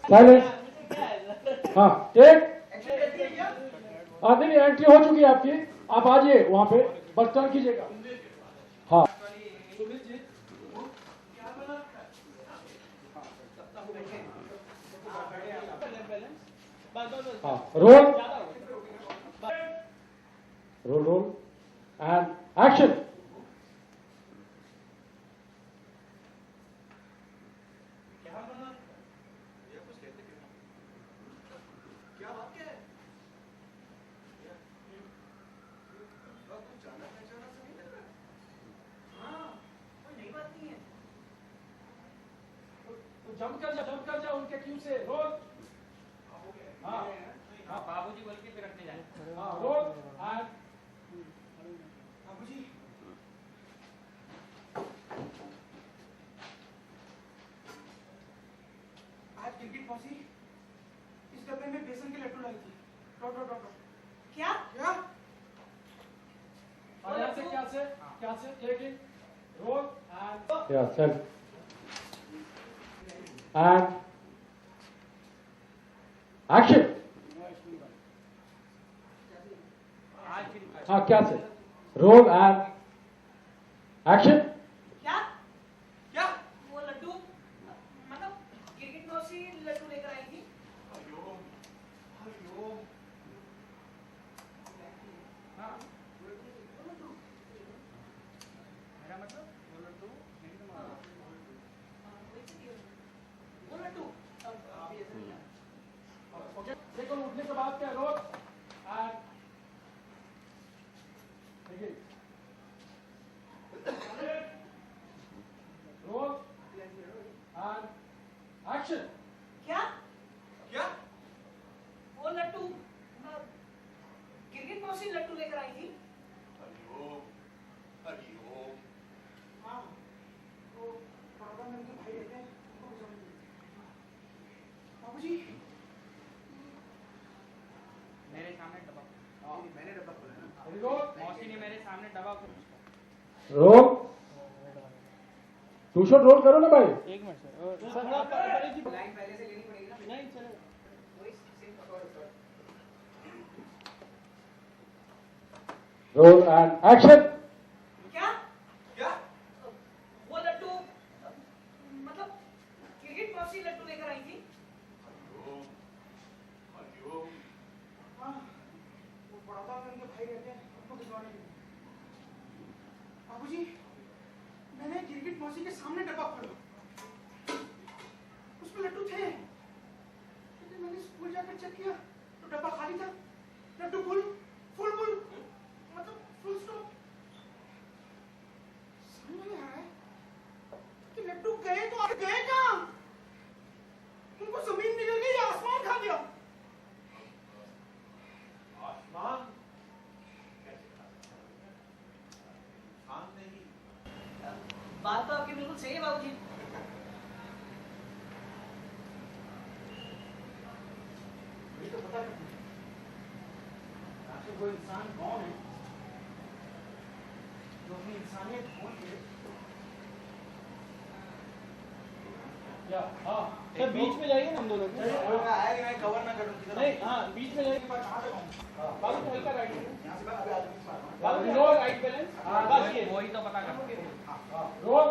Silence. हाँ take. नहीं नहीं एंट्री हो चुकी है आपकी, आप आ जाइए वहां पे, बस टर्न कीजिएगा। हाँ हाँ roll roll roll and action. Jump कर जा उनके क्यू से। रोल। हाँ हाँ बाबूजी बोल के फिर रखने जाए। हाँ रोल एंड बाबूजी आज टिकट पहुंची, इस डब्बे में बेसन के लड्डू लाई थी। Dot dot dot. क्या क्या क्या से टेकिंग रोल एंड या चल एंड एक्शन। हाँ क्या से रोल एंड एक्शन। क्या क्या वो लड्डू मतलब गिरगिट मौसी लड्डू लेकर आई थी। हरिओम हरिओम। हाँ मेरा मतलब वो लड्डू नहीं तुम्हारा। वो लड्डू ओके देखो उठने के बाद क्या रोल एंड देखिए रोल एंड एक्शन। क्या क्या वो लड्डू गिरगिट मौसी लड्डू लेकर आई थी। हरिओम हरिओम। हाँ वो बड़ौदा में उनके भाई रहते हैं, उनको समझ नहीं। बाबूजी मेरे सामने डब्बा। मैंने डब्बा खोला ना। Very good. मौसी ने मेरे सामने डब्बा खोला। रोल टू शॉट रोल करो ना भाई। एक मिनट सर लाइन पहले से लेनी पड़ेगी ना। नहीं चलो। वही सेम पकड़। Roll and action. क्या क्या वो लड्डू मतलब गिरगिट मौसी लड्डू लेकर आई थी। हरिओम हरिओम। हाँ वो बड़ौदा में उनके भाई रहते हैं, उनको भिजवाने के लिए। बाबूजी मैंने गिरगिट मौसी के सामने डब्बा खोला, उसमें लड्डू थे, लेकिन मैंने स्कूल जाकर चेक किया तो डब्बा खाली था। लड्डू फुल फुल फुल मतलब फुल स्टॉप। समझ नहीं आ रहा है कि लड्डू गए तो आगे गए कहाँ? उनको जमीन निकल गई या आसमान खा गया? आसमान नहीं। बात तो आपकी बिल्कुल सही है बाबूजी। ये तो पता नहीं आखिर वो इंसान कौन है जो अपनी इंसानियत भूल के। या हाँ सर बीच में जाइए ना हम दोनों आया कि मैं कवर ना करूं किधर। नहीं हाँ बीच में जाइए। कहाँ तक आऊं? बाबू हल्का राइट। यहाँ से मैं अभी आदमी से मारूंगा। बाबू नो राइट बैलेंस। बस ये वही तो पता कर। रोल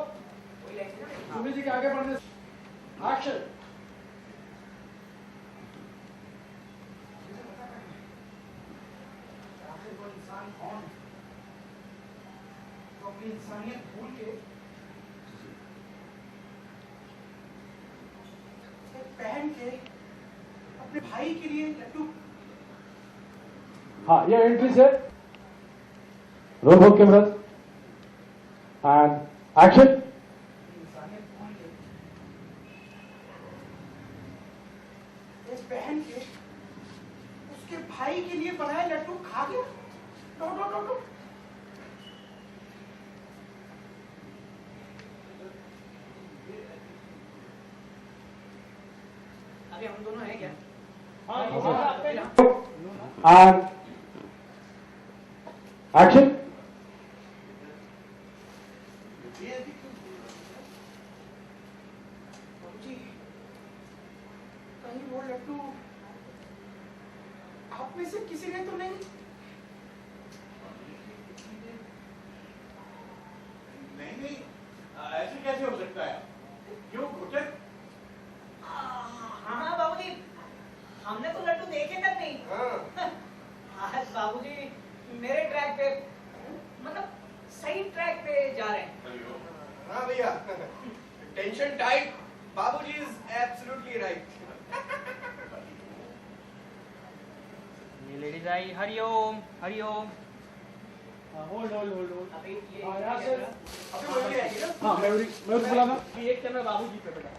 वही लाइन से ना। सुनील जी के आगे बढ़ने एक्शन। आखिर वो इंसान कौन है जो अपनी इंसानियत भूल के एक बहन के अपने भाई के लिए लड्डू। हाँ ये एंट्री से roll book camera and action. इंसानियत भूल के एक बहन के उसके भाई के लिए बनाए लड्डू खा गया। डो डो डो डो। अभी हम दोनों हैं क्या? हाँ एंड एक्शन। बाबूजी कहीं वो लड्डू आप में से किसी ने तो नहीं? नहीं, ऐसे कैसे हो सकता है? क्यों घुटक? हाँ बाबूजी, हमने तो लड्डू देखे तक नहीं। हाँ। आज बाबूजी मेरे ट्रैक पे, मतलब सही ट्रैक पे जा रहे हैं। हाँ भैया, tension tight, Babuji is absolutely right. ये लेडीज आई, Hariom Hariom. Hold hold hold hold. अभी ये हाँ, यहाँ से अभी मयूरी आएगी ना? हाँ मयूरी मयूरी बुलाना। एक कैमरा बाबूजी पे बेटा।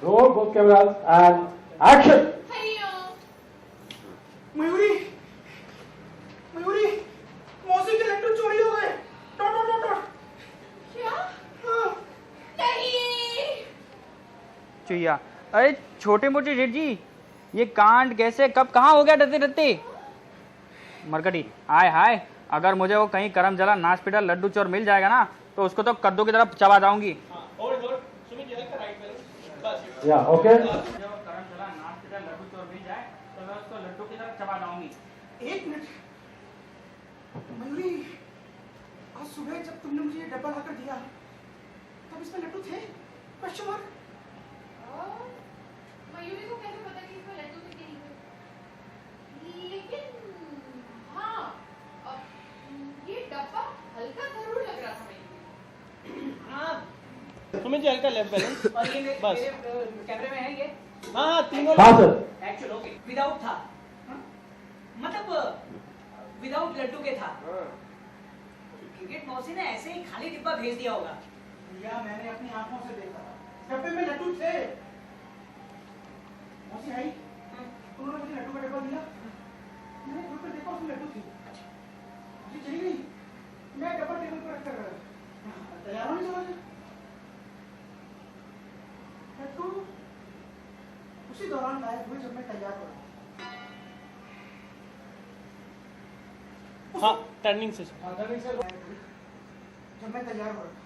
Roll both cameras and action. Mayuri, Mayuri, मौसी के लड्डू चोरी हो गए। Dot dot dot dot. क्या? हाँ। नहीं। चुईया, अरे छोटे मोटे जेठ जी, ये कांड कैसे कब कहाँ हो गया डरते डरते? मरकटी, हाय हाय, अगर मुझे वो कहीं करम जला नाच पीटा लड्डू चोर मिल जाएगा ना तो उसको तो कद्दू की तरफ चबा जाऊंगी। या ओके। मुझे वो करम जला नाच पीटा लड्डू चोर मिल जाए तो मैं उसको लड्डू की तरफ चबा जाऊंगी। एक मिनट, मयूरी, आज सुबह जब तुमने मुझे ये डब्बा लाकर दिया, तब इसमें लड्डू थे? Question mark. मयूरी को कैसे पता कि इसमें लड्डू थे कि नहीं? लेकिन हाँ, ये डब्बा हल्का जरूर लग रहा था मयूरी। हाँ, सुमित जी हल्का लेफ्ट बैलेंस। और ये बस। मेरे कैमरे में है ये। हाँ तीनों। हाँ सर। एक्चुअल ओके, विदाउट था। हाँ? मतलब विदाउट लड्डू के था। क्रिकेट मौसी ने ऐसे ही खाली डिब्बा भेज दिया होगा। भैया, मैंने अपनी आंखों से देखा, डब्बे में लड्डू थे। मौसी आई, उन्होंने मुझे लड्डू का डब्बा दिया, मैंने खोल कर देखा, उसमें लड्डू थे। जी चली गई, मैं डब्बा टेबल पर रखकर तैयार होने चला गया। लड्डू उसी दौरान गायब हुए जब मैं तैयार हो रहा। हाँ टर्निंग से। जब मैं तैयार हो रहा था,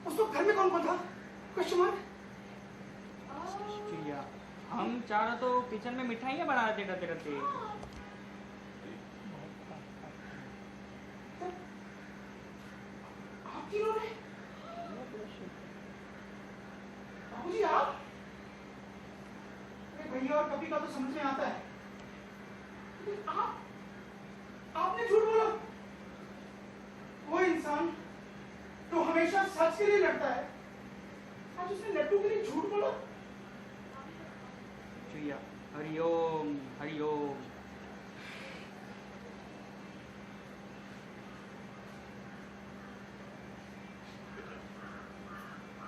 उस वक्त घर में कौन कौन था? Question mark. चुईया, हम चारों तो किचन में मिठाइयाँ बना रहे थे डरते डरते। आप तीनों ने? बाबूजी आप? अरे भैया और कभी का तो समझ में आता है, लेकिन आपने झूठ बोला। वो इंसान तो हमेशा सच के लिए लड़ता है, आज उसने लड्डू के लिए झूठ बोला। चुईया, हरिओम हरिओम।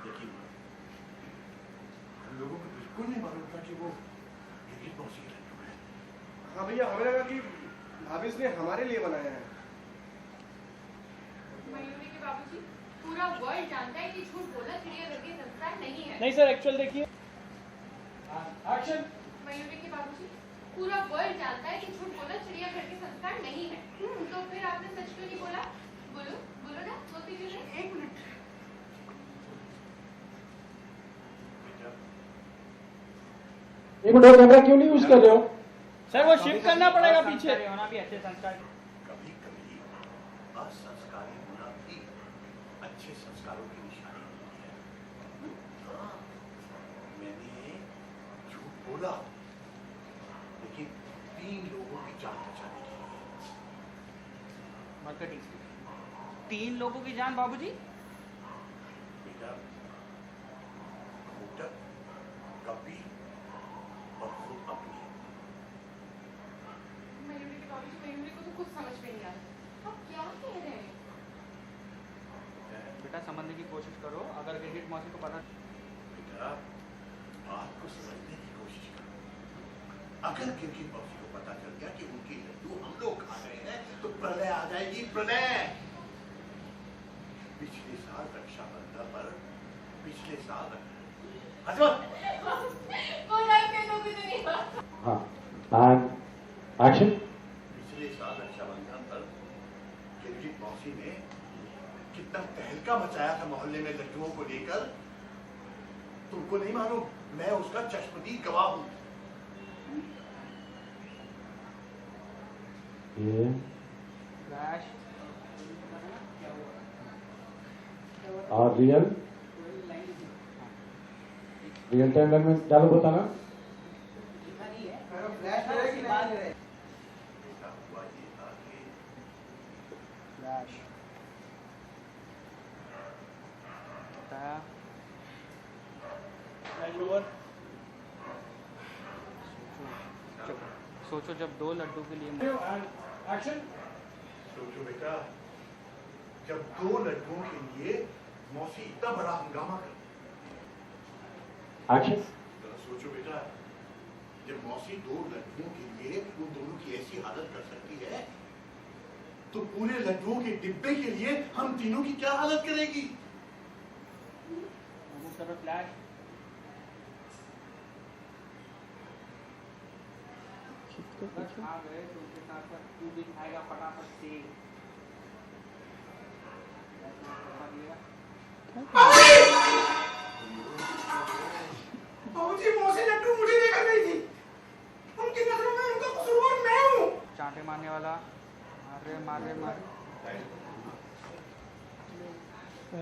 देखिए, हम लोगों को बिल्कुल नहीं मालूम था कि वो क्रिकेट मौसी के लड्डू है। हाँ भैया, हमें लगा कि भाभी ने हमारे लिए बनाया है। मयूरी के बाबूजी, पूरा वर्ल्ड जानता है कि झूठ बोलना चिड़ियाघर के संस्कार नहीं है। नहीं सर, एक्चुअल देखिए। एक्शन। मयूरी के बाबूजी, पूरा वर्ल्ड जानता है कि झूठ बोलना चिड़ियाघर के संस्कार नहीं है। तो फिर आपने सच क्यों नहीं बोला? बोलो बोलो ना, बोलती क्यों नहीं? एक मिनट, एक मिनट, कैमरा क्यों नहीं यूज कर रहे हो? सर वो शिफ्ट करना पड़ेगा पीछे। होना भी अच्छे संस्कार। कभी कभी असंस्कारी होना भी अच्छे संस्कारों की निशानी होती है। हाँ, मैंने झूठ बोला, लेकिन 3 लोगों की जान बचाने के लिए। मरकटी, 3 लोगों की जान बाबूजी? बेटा, घोटक, कपी और खुद अपनी। मयूरी के बाबूजी, मयूरी को तो कुछ समझ में नहीं आ रहा। आप क्या कह रहे हैं? बेटा समझने की कोशिश करो, अगर क्रिकेट मौसी को पता। बेटा, बात को समझने की कोशिश करो। अगर क्रिकेट मौसी को पता चल गया कि उनकी लड्डू हम लोग खा रहे हैं तो प्रलय आ जाएगी, प्रलय। पिछले साल रक्षाबंधन पर, पिछले साल बोला के तो भी नहीं। हाँ एंड एक्शन। पिछले साल रक्षाबंधन पर क्रिकेट मौसी ने कितना तहलका मचाया था मोहल्ले में लड्डुओं को लेकर। तुमको नहीं मालूम, मैं उसका चश्मदीद गवाह हूं। ये फ्लैश और रियल टाइम में चालू बताना। लिखा नहीं है फ्लैश है कि नहीं है? ऐसा हुआ ये था कि फ्लैश बताया। Flash over. सोचो जब 2 लड्डू के लिए एक्शन। सोचो बेटा, जब 2 लड्डुओं के लिए मौसी इतना बड़ा हंगामा कर। एक्शन। जरा सोचो बेटा, जब मौसी 2 लड्डुओं के लिए उन दोनों की ऐसी हालत कर सकती है, तो पूरे लड्डुओं के डिब्बे के लिए हम तीनों की क्या हालत करेगी? फ्लैश आ गए तो उसके साथ साथ तू भी खाएगा फटाफट से। बाबूजी मौसी लड्डू मुझे देकर गई थी। उनकी नजरों में उनका कसूरवार मैं हूँ। चांटे मारने वाला मारे मारे मारे।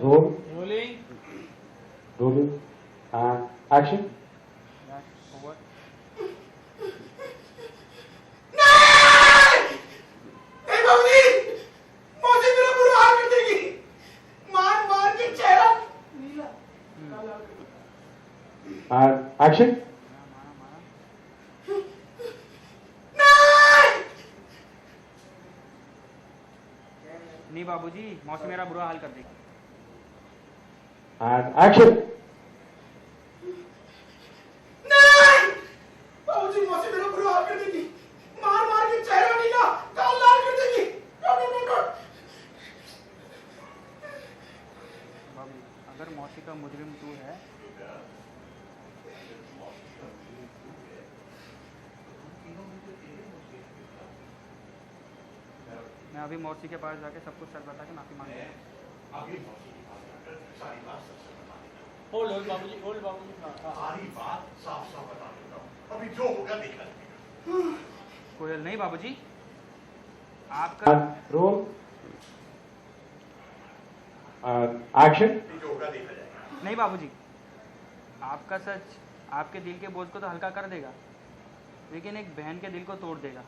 Role rolling. And action. Over. नहीं बाबूजी, मौसी मेरा बुरा हाल कर देगी। मार मार के चेहरा नीला काला कर देगी। And action. मारा मारा। नहीं बाबूजी, मौसी मेरा बुरा हाल कर देगी। And action. बाबूजी मौसी मेरा बुरा हाल कर देगी। मार मार के चेहरा नीला काल लाल कर देगी। बाबू अगर मौसी का मुजरिम तू है मैं अभी मौसी के पास जाके सब कुछ सच बता के माफी मांग लूंगा। अभी मौसी के पास जाकर सारी बात सच से बता देता होल्ड होल्ड बाबूजी, होल्ड बाबूजी। हाँ हूं। हाँ। सारी बात साफ साफ बता देता हूं। अभी जो होगा देखा जाएगा। कोयल नहीं बाबूजी, आपका एंड रोल एक्शन। अभी जो होगा देखा जाएगा। नहीं बाबूजी, आपका सच आपके दिल के बोझ को तो हल्का कर देगा, लेकिन एक बहन के दिल को तोड़ देगा।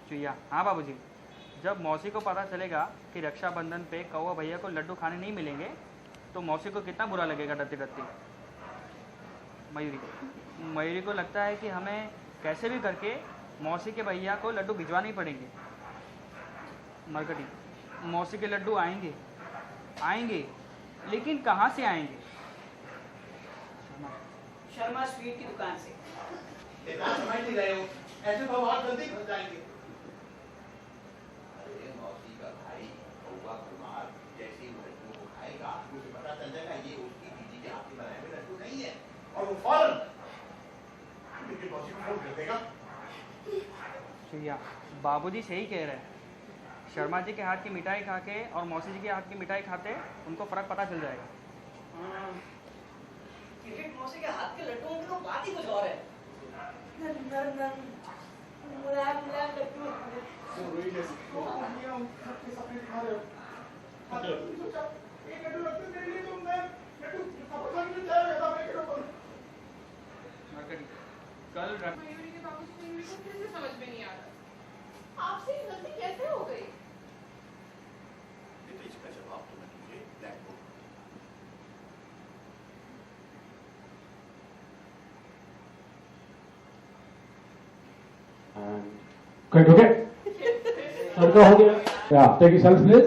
चुईया हाँ बाबूजी, जब मौसी को पता चलेगा कि रक्षाबंधन पे कौवा भैया को लड्डू खाने नहीं मिलेंगे तो मौसी को कितना बुरा लगेगा डरती डरती। मयूरी को लगता है कि हमें कैसे भी करके मौसी के भैया को लड्डू भिजवाने ही पड़ेंगे। मरकटी, मौसी के लड्डू आएंगे आएंगे, लेकिन कहाँ से आएंगे? शर्मा स्वीट की दुकान से। बेटा समझ नहीं रहे हो, ऐसे तो बहुत जल्दी फंस जाएंगे। अरे मौसी का भाई कौवा कुमार जैसे ही लड्डू को खाएगा उसे पता चल जाएगा ये उसकी दीदी के हाथ में बनाए हुए लड्डू नहीं है, और वो फौरन लेकिन मौसी को फोन कर देगा। चुईया बाबूजी सही कह रहे हैं। शर्मा जी के हाथ की मिठाई खा के और मौसी जी के हाथ की मिठाई खाते उनको फर्क पता चल जाएगा। क्रिकेट मौसी के हाथ के लड्डुओं की तो बात ही कुछ और है। नम नम नम मुलायम मुलायम लड्डू। रोई जैसे ये हम सबके सपने खा रहे हो। सोचा एक लड्डू रखते मेरे लिए, तो मैं लड्डू सब खाने के लिए तैयार रहता मैं के ऊपर। कल मयूरी के बाबू से मयूरी को फिर से समझ में नहीं आ रहा, आपसे ये गलती कैसे हो गई? बेटा इसका जवाब तो मैं तुझे black board Good, okay. Circle हो गया. Yeah, take yourself please.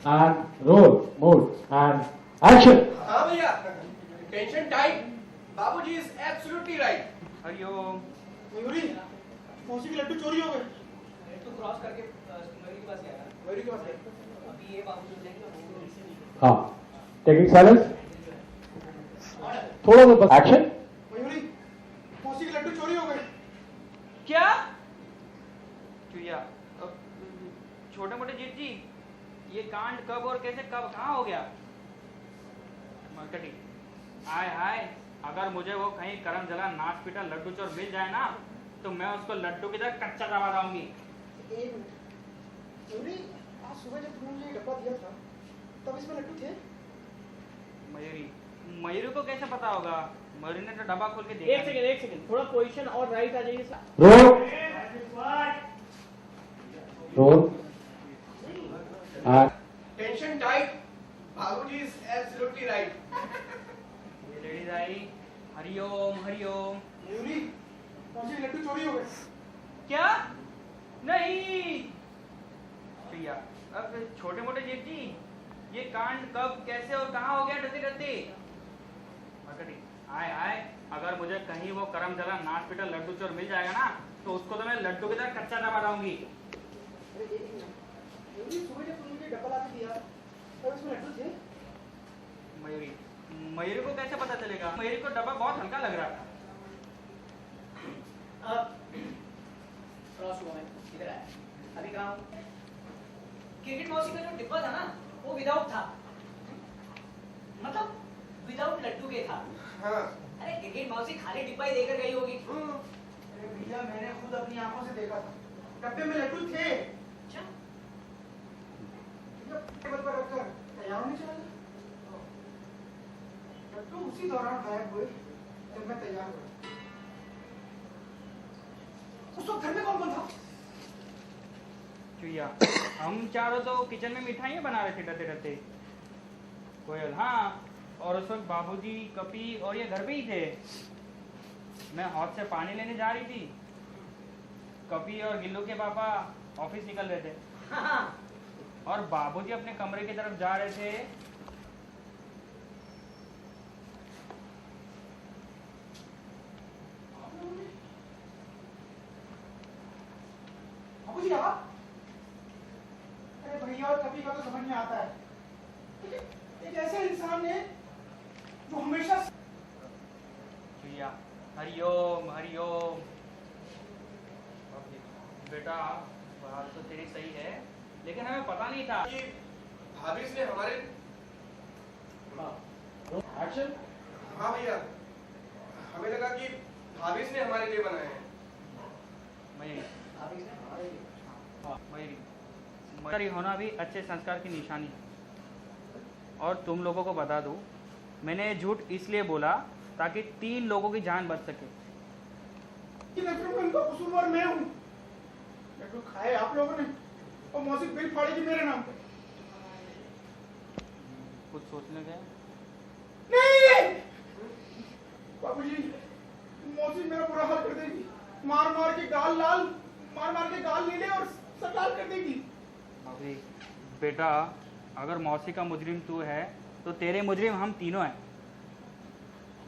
And roll, mode, and action. हाँ भैया, tension tight. Babuji is absolutely right. Hariom. Mayuri मौसी के लड्डू चोरी हो गए। लड्डू क्रॉस करके मयूरी के पास गया था। मयूरी के पास गए। अभी ये बाबू जाएंगे। हाँ, taking silence. थोड़ा सा बस action. मयूरी मौसी के लड्डू चोरी हो गए। क्या? चुईया छोटे मोटे जीत जी ये कांड कब और कैसे कब कहाँ हो गया? मरकटी, हाय हाय, अगर मुझे वो कहीं करम जला नाच पीटा लड्डू चोर मिल जाए ना, तो मैं उसको लड्डू की तरह कच्चा दबा दूंगी। एक मिनट मयूरी, आज सुबह जब तुमने मुझे डब्बा दिया था तब इसमें लड्डू थे? मयूरी को कैसे पता होगा? मयूरी ने तो डब्बा खोल के देखा। एक सेकंड, थोड़ा पोजीशन और राइट आ जाइए। Role role tension tight, Babuji is absolutely right. ये लेडीज आई, हरिओम हरिओम। मयूरी, मुझे लड्डू चोरी हो गए। क्या? नहीं भैया, अब छोटे मोटे जेठ जी, ये कांड कब कैसे और कहाँ हो गया डरते डरते? मरकटी, आए आए, अगर मुझे कहीं वो करम जला नाच पीटा लड्डू चोर मिल जाएगा ना, तो उसको तो मैं लड्डू की तरह कच्चा दबा दूंगी। मयूरी, सुबह जब तुमने मुझे डब्बा ला के दिया तब इसमें लड्डू थे? मयूरी को कैसे पता चलेगा? मयूरी को डब्बा बहुत हल्का लग रहा था। इधर आया, अभी कहाँ हूँ? क्रिकेट मौसी का जो डिब्बा था ना, वो विदाउट था, मतलब विदाउट लड्डू के था। हाँ। अरे क्रिकेट मौसी खाली डिब्बा ही देकर गई होगी। अरे भैया, मैंने खुद अपनी आंखों से देखा था, डब्बे में लड्डू थे। अच्छा, टेबल पर रखकर तैयार होने चला गया। लड्डू उसी दौरान गायब हुए जब मैं तैयार हुआ। उस वक्त घर में कौन कौन था? चुईया, हम चारों तो किचन में मिठाइयाँ बना रहे थे डरते डरते। कोयल, हाँ, और उस वक्त बाबूजी, कपी और ये घर पे ही थे। मैं हौद से पानी लेने जा रही थी, कपी और गिल्लू के पापा ऑफिस निकल रहे थे, और बाबूजी अपने कमरे की तरफ जा रहे थे। बाबूजी आप? अरे भैया और कभी का तो समझ में आता है, लेकिन एक ऐसे इंसान ने जो हमेशा चुईया, हरिओम हरिओम। बेटा, बात तो तेरी सही है, लेकिन हमें पता नहीं था कि भाभी ने हमारे। एक्शन। हाँ भैया, हमें लगा कि भाभी ने हमारे लिए बनाए हैं। मयूरी होना भी अच्छे संस्कार की निशानी है। और तुम लोगों को बता दूं, मैंने झूठ इसलिए बोला ताकि 3 लोगों की जान बच सके। इनका कसूरवार मैं हूँ। लड्डू खाए आप लोगों ने और मौसी बिल फाड़ेगी मेरे नाम पे। कुछ सोचने गए? नहीं बाबूजी, मौसी मेरा बुरा हाल कर देगी। मार मार के गाल लाल, मार मार के गाल नीले और सब लाल कर देगी। अभी बेटा, अगर मौसी का मुजरिम तू है तो तेरे मुजरिम हम तीनों हैं।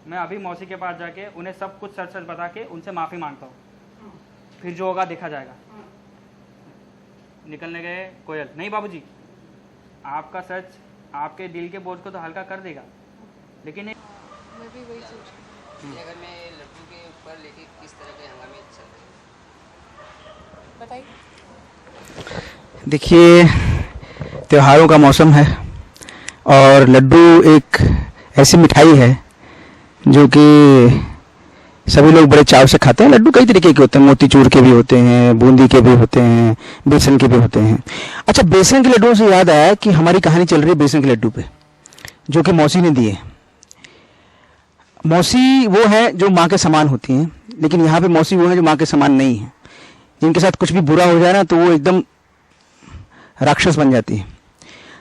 मैं अभी मौसी के पास जाके उन्हें सब कुछ सच सच बता के उनसे माफ़ी मांगता हूँ, फिर जो होगा देखा जाएगा। निकलने गए कोयल, नहीं बाबूजी, आपका सच आपके दिल के बोझ को तो हल्का कर देगा, लेकिन मैं भी वही सोच रही ये अगर मैं लड्डू के ऊपर लेके किस तरह के हंगामे चल रहे हूँ। बताइए। देखिए, त्योहारों का मौसम है और लड्डू एक ऐसी मिठाई है जो कि सभी लोग बड़े चाव से खाते हैं। लड्डू कई तरीके के होते हैं, मोतीचूर के भी होते हैं, बूंदी के भी होते हैं, बेसन के भी होते हैं। अच्छा, बेसन के लड्डुओं से याद आया कि हमारी कहानी चल रही है बेसन के लड्डू पे, जो कि मौसी ने दिए। मौसी वो है जो माँ के समान होती हैं, लेकिन यहाँ पे मौसी वो है जो माँ के समान नहीं है। जिनके साथ कुछ भी बुरा हो जाए ना तो वो एकदम राक्षस बन जाती है।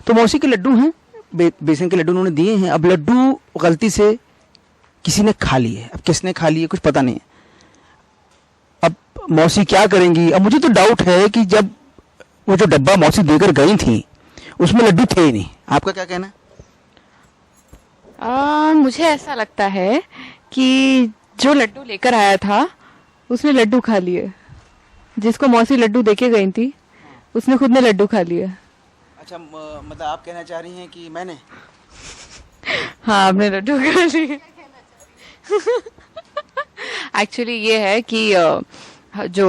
तो मौसी के लड्डू हैं, बेसन के लड्डू उन्होंने दिए हैं। अब लड्डू गलती से किसी ने खा लिए। अब किसने खा लिए कुछ पता नहीं है। अब मौसी क्या करेंगी? अब मुझे तो डाउट है कि जब वो जो डब्बा मौसी देकर गई थी उसमें लड्डू थे ही नहीं। आपका क्या कहना है? मुझे ऐसा लगता है कि जो लड्डू लेकर आया था उसने लड्डू खा लिए। जिसको मौसी लड्डू देके गई थी उसने खुद ने लड्डू खा लिए। अच्छा, मतलब आप कहना चाह रही हैं कि मैंने? हाँ, आपने लड्डू खा लिए। एक्चुअली ये है कि जो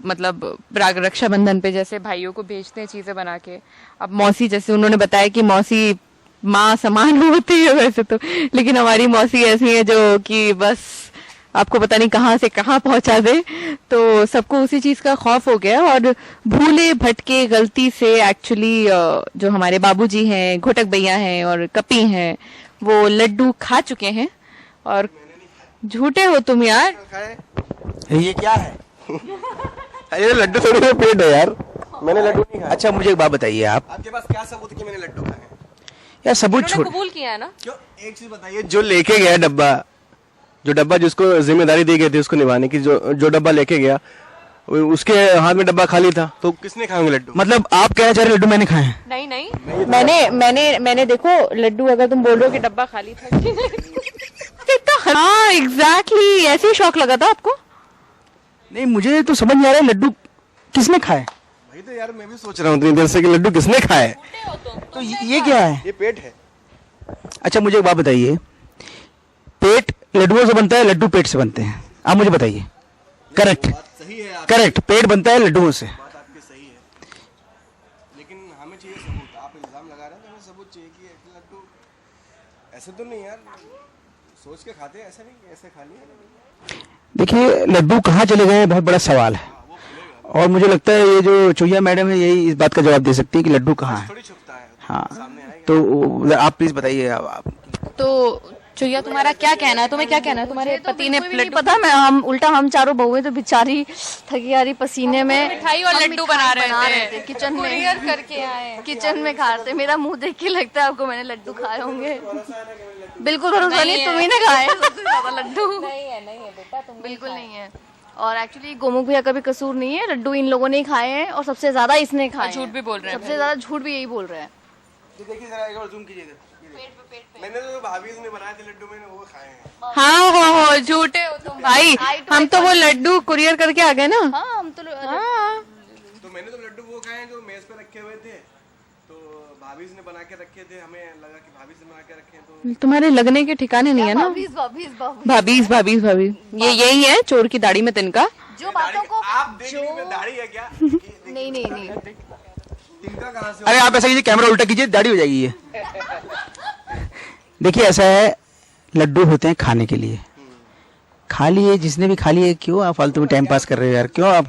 मतलब रक्षाबंधन पे जैसे भाइयों को भेजते हैं चीजें बना के, अब मौसी जैसे उन्होंने बताया कि मौसी माँ समान होती है वैसे तो, लेकिन हमारी मौसी ऐसी है जो कि बस आपको पता नहीं कहाँ से कहाँ पहुंचा दे, तो सबको उसी चीज का खौफ हो गया और भूले भटके गलती से एक्चुअली जो हमारे बाबूजी हैं, घोटक भैया हैं और कपी हैं, वो लड्डू खा चुके हैं। और झूठे हो तुम यार, ये क्या है? ये लड्डू थोड़ी ना पेट है यार, मैंने लड्डू नहीं खाया। अच्छा मुझे एक बात बताइए, आपके पास क्या सबूत है कि मैंने लड्डू खाए? यार सबूत छोड़, कबूल किया है ना। क्यों? एक चीज बताइए, जो लेके गया डब्बा, जो डब्बा जिसको जिम्मेदारी दी गई थी उसको निभाने की, जो डब्बा लेके गया उसके हाथ में डब्बा खाली था, तो किसने खाए लड्डू? मतलब आप कहना चाह रहे लड्डू मैंने खाए हैं? नहीं नहीं, मैंने देखो लड्डू, अगर तुम बोल रहे हो कि डब्बा खाली था हाँ एग्जैक्टली ऐसे ही शौक लगा था आपको। नहीं मुझे तो समझ नहीं आ रहा है लड्डू किसने खाए। भाई तो यार मैं भी सोच रहा हूँ इतनी देर से कि लड्डू किसने खाए। तो ये क्या है? ये पेट है। अच्छा मुझे एक बात बताइए, पेट लड्डुओं से बनता है, लड्डू पेट से बनते हैं? आप मुझे बताइए। करेक्ट, करेक्ट, पेट बनता है लड्डुओं से। बात आपकी सही है, लेकिन हमें चाहिए सबूत। आप इल्जाम लगा रहे हैं तो हमें सबूत चाहिए कि लड्डू ऐसे तो नहीं यार, सोच के खाते हैं, ऐसा नहीं कि ऐसे खा लिया। देखिए लड्डू कहाँ चले गए बहुत बड़ा सवाल है, और मुझे लगता है ये जो चुहिया मैडम है यही इस बात का जवाब दे सकती है कि लड्डू कहाँ है। हाँ तो आप प्लीज बताइए। आप तो चुहिया तुम्हारा क्या कहना है, तुम्हें क्या कहना है? तुम्हारे पति ने नहीं पता, मैं हम चारों बहुएं तो बेचारी थकी हारी पसीने में मिठाई और लड्डू बना रहे थे किचन में, कुरियर करके आए किचन में खा रहे थे। मेरा मुंह देख के लगता है आपको मैंने लड्डू खाए होंगे। बिल्कुल भरोसा नहीं, तुम ही ने खाए सबसे ज्यादा लड्डू। नहीं है बेटा, तुम बिल्कुल नहीं है। और एक्चुअली गोमुख भैया का भी कसूर नहीं है, लड्डू इन लोगों ने ही खाए हैं और सबसे ज्यादा इसने खाए। झूठ भी बोल रहे हैं, सबसे ज्यादा झूठ भी यही बोल रहे हैं। देखिए जरा एक बार जूम कीजिए। मैंने तो भाभी ने बनाए थे लड्डू, मैंने वो खाए हैं। हाँ हो झूठे हो तुम भाई, हम तो वो लड्डू कुरियर करके आ गए ना। हाँ हम तो तो मैंने तो लड्डू वो खाए हैं जो मेज पे रखे हुए थे, तो भाभी ने बना के रखे थे, हमें लगा कि भाभी से बना के रखे हैं। तो तुम्हारे लगने के ठिकाने नहीं है ना। भाभी ये यही है चोर की दाढ़ी में तिनका। जो बातों को आप देख लीजिए, दाढ़ी है क्या? नहीं तिनका कहाँ से? अरे आप ऐसा कीजिए, कैमरा उल्टा कीजिए, दाढ़ी हो जाएगी ये। देखिए ऐसा है, लड्डू होते हैं खाने के लिए, खा लिए जिसने भी खा लिए, क्यों आप फालतू में टाइम पास कर रहे हो यार? क्यों आप,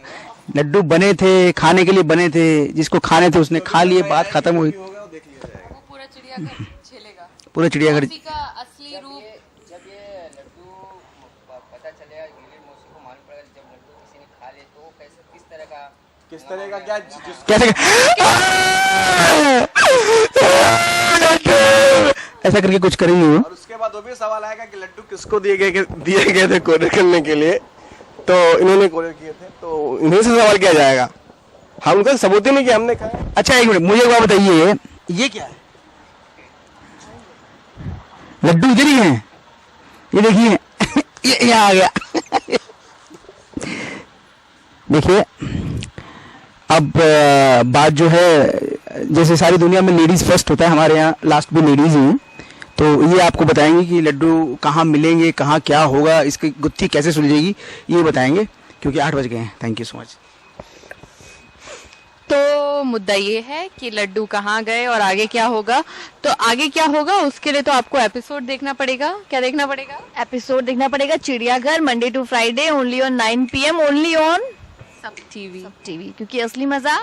लड्डू बने थे खाने के लिए बने थे, जिसको खाने थे उसने खा लिए, बात खत्म हुई। पूरा चिड़ियाघर झेलेगा, पूरा चिड़ियाघर का असली रूप। जब ये लड्डू पता चलेगा, गिरगिट मौसी को मालूम पड़ेगा, जब लड्डू किसी ने खा ले तो किस तरह का क्या कैसे ऐसा करके कुछ करेंगे वो। और उसके बाद वो भी सवाल आएगा कि लड्डू किसको दिए गए थे कोरियर करने के लिए, तो इन्होंने कोरियर किए थे, तो इन्हीं से सवाल किया जाएगा। हम उनका सबूत ही नहीं कि हमने खाया। अच्छा एक मिनट, मुझे एक बात बताइए, ये क्या है? लड्डू इधर ही है, ये देखिए ये आ गया। देखिए अब बात जो है, जैसे सारी दुनिया में लेडीज फर्स्ट होता है, हमारे यहाँ लास्ट भी लेडीज ही हैं, तो ये आपको बताएंगे कि लड्डू कहाँ मिलेंगे, कहाँ क्या होगा, इसकी गुत्थी कैसे सुलझेगी, ये बताएंगे, क्योंकि 8 बज गए हैं। Thank you so much. तो मुद्दा ये है कि लड्डू कहाँ गए और आगे क्या होगा। तो आगे क्या होगा उसके लिए तो आपको एपिसोड देखना पड़ेगा। क्या देखना पड़ेगा? एपिसोड देखना पड़ेगा Chidiyaghar, Monday to Friday, only on 9 PM, only on Sab TV, क्योंकि असली मजा